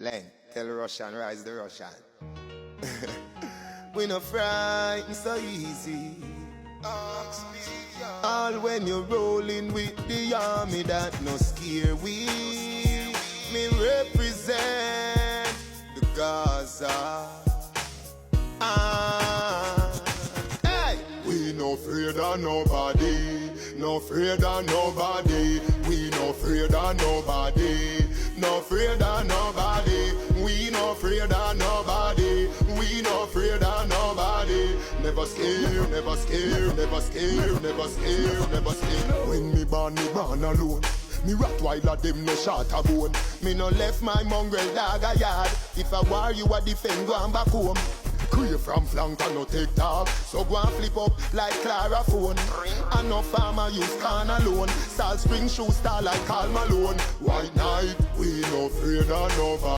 Len, tell Russian, rise the Russian. We no frightened so easy. All when you're rolling with the army that no scare we. Me represent the Gaza. Hey! We no afraid of nobody. No afraid of nobody. We no afraid of nobody. No afraid of nobody. We no afraid of nobody. We no afraid of nobody. Never scare, never scare, never scare, never scare, never scare. When me born alone. Me Rottweiler them no shot a bone. Me no left my mongrel dog a yard. If I war you a defend, go and back home. Crave from flank and no take talk. So go and flip up like Clara phone. And no farmer use can alone. Salt spring shoe star like Carl Malone. White night, we no afraid of nobody.